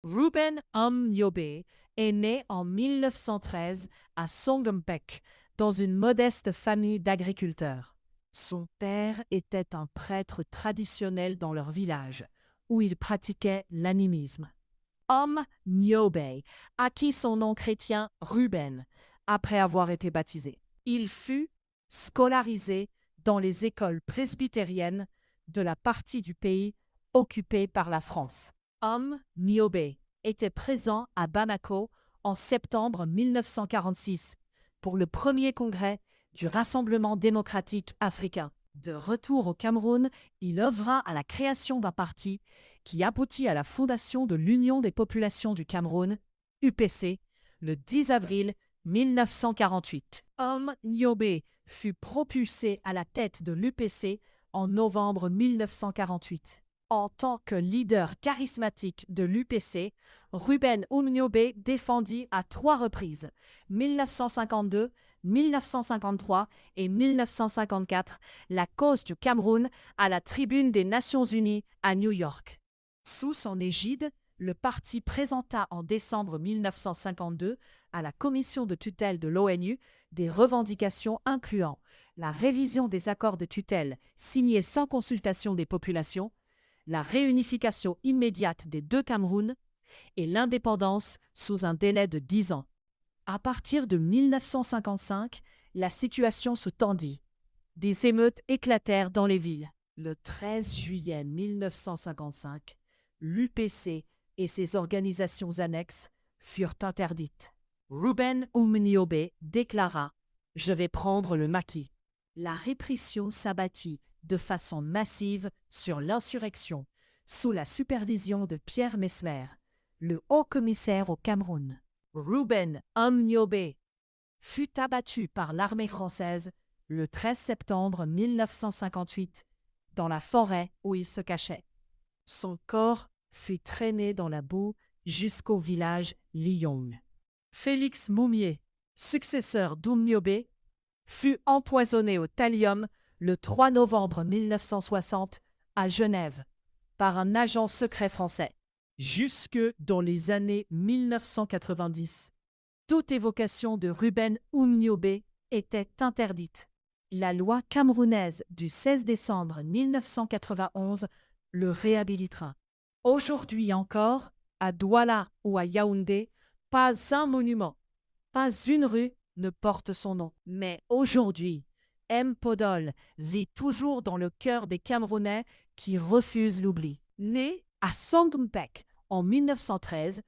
Ruben Nyobe est né en 1913 à Songumpec, dans une modeste famille d'agriculteurs. Son père était un prêtre traditionnel dans leur village, où il pratiquait l'animisme. Nyobe acquit son nom chrétien Ruben après avoir été baptisé. Il fut scolarisé dans les écoles presbytériennes de la partie du pays occupée par la France. Nyobe était présent à Bamako en septembre 1946 pour le premier congrès du Rassemblement démocratique africain. De retour au Cameroun, il œuvra à la création d'un parti qui aboutit à la fondation de l'Union des populations du Cameroun, UPC, le 10 avril 1948. Nyobe fut propulsé à la tête de l'UPC en novembre 1948. En tant que leader charismatique de l'UPC, Ruben Nyobe défendit à 3 reprises, 1952, 1953 et 1954, la cause du Cameroun à la tribune des Nations Unies à New York. Sous son égide, le parti présenta en décembre 1952 à la commission de tutelle de l'ONU des revendications incluant la révision des accords de tutelle signés sans consultation des populations, la réunification immédiate des 2 Camerouns et l'indépendance sous un délai de 10 ans. À partir de 1955, la situation se tendit. Des émeutes éclatèrent dans les villes. Le 13 juillet 1955, l'UPC et ses organisations annexes furent interdites. Ruben Nyobe déclara « Je vais prendre le maquis ». La répression s'abattit de façon massive sur l'insurrection, sous la supervision de Pierre Messmer, le haut-commissaire au Cameroun. Ruben Nyobe fut abattu par l'armée française le 13 septembre 1958 dans la forêt où il se cachait. Son corps fut traîné dans la boue jusqu'au village Liyong. Félix Moumié, successeur d'Nyobe, fut empoisonné au thallium le 3 novembre 1960 à Genève par un agent secret français. Jusque dans les années 1990, toute évocation de Ruben Nyobe était interdite. La loi camerounaise du 16 décembre 1991 le réhabilitera. Aujourd'hui encore, à Douala ou à Yaoundé, pas un monument, pas une rue ne porte son nom. Mais aujourd'hui, M. Podol vit toujours dans le cœur des Camerounais qui refusent l'oubli. Né à Songumpec en 1913,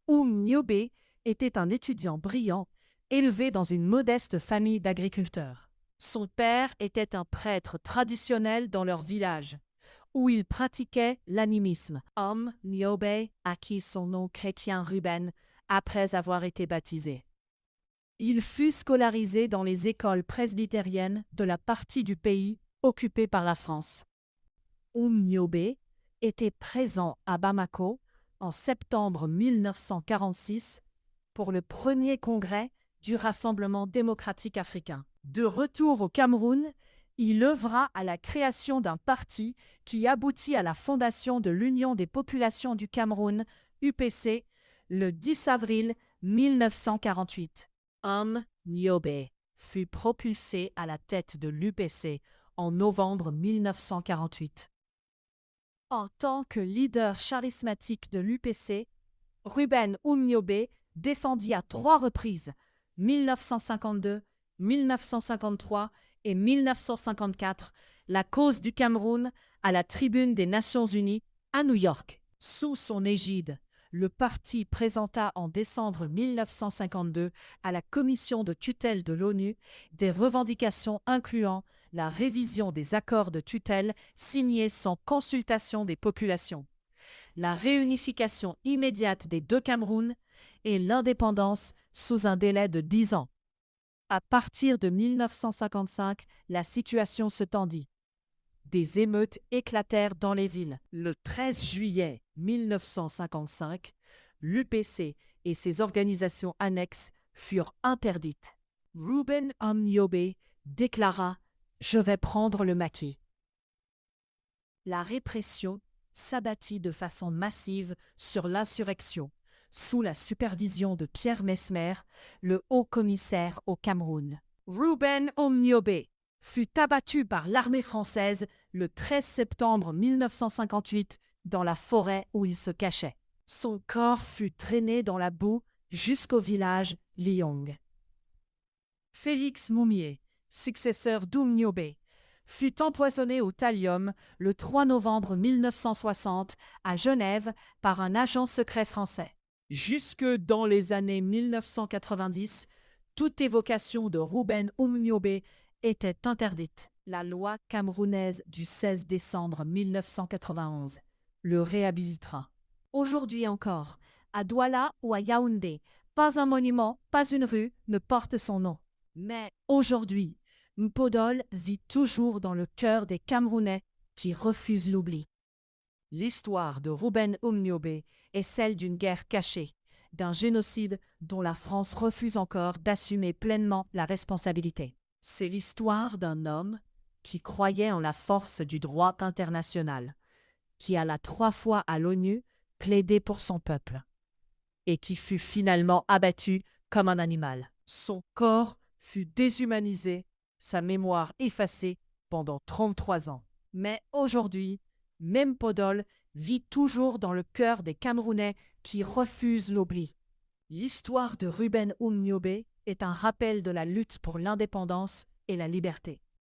Nyobe était un étudiant brillant, élevé dans une modeste famille d'agriculteurs. Son père était un prêtre traditionnel dans leur village, où il pratiquait l'animisme. Nyobe acquit son nom chrétien Ruben après avoir été baptisé. Il fut scolarisé dans les écoles presbytériennes de la partie du pays occupée par la France. Nyobe était présent à Bamako en septembre 1946 pour le premier congrès du Rassemblement démocratique africain. De retour au Cameroun, il œuvra à la création d'un parti qui aboutit à la fondation de l'Union des populations du Cameroun, UPC, le 10 avril 1948. Nyobe fut propulsé à la tête de l'UPC en novembre 1948. En tant que leader charismatique de l'UPC, Ruben Nyobe défendit à 3 reprises, 1952, 1953 et 1954, la cause du Cameroun à la tribune des Nations Unies à New York. Sous son égide, le parti présenta en décembre 1952 à la commission de tutelle de l'ONU des revendications incluant la révision des accords de tutelle signés sans consultation des populations, la réunification immédiate des 2 Camerouns et l'indépendance sous un délai de 10 ans. À partir de 1955, la situation se tendit. Des émeutes éclatèrent dans les villes. Le 13 juillet 1955, l'UPC et ses organisations annexes furent interdites. Ruben Nyobe déclara « Je vais prendre le maquis ». La répression s'abattit de façon massive sur l'insurrection, sous la supervision de Pierre Mesmer, le haut-commissaire au Cameroun. Rouben Omniobé fut abattu par l'armée française le 13 septembre 1958 dans la forêt où il se cachait. Son corps fut traîné dans la boue jusqu'au village Liong. Félix Moumié, successeur d'Omniobé, fut empoisonné au thallium le 3 novembre 1960 à Genève par un agent secret français. Jusque dans les années 1990, toute évocation de Rouben Omniobé était interdite. La loi camerounaise du 16 décembre 1991 le réhabilitera. Aujourd'hui encore, à Douala ou à Yaoundé, pas un monument, pas une rue ne porte son nom. Mais aujourd'hui, Mpodol vit toujours dans le cœur des Camerounais qui refusent l'oubli. L'histoire de Rouben Omniobé est celle d'une guerre cachée, d'un génocide dont la France refuse encore d'assumer pleinement la responsabilité. C'est l'histoire d'un homme qui croyait en la force du droit international, qui alla 3 fois à l'ONU plaider pour son peuple, et qui fut finalement abattu comme un animal. Son corps fut déshumanisé, sa mémoire effacée pendant 33 ans. Mais aujourd'hui, même Podol vit toujours dans le cœur des Camerounais qui refusent l'oubli. L'histoire de Rouben Omniobé est un rappel de la lutte pour l'indépendance et la liberté.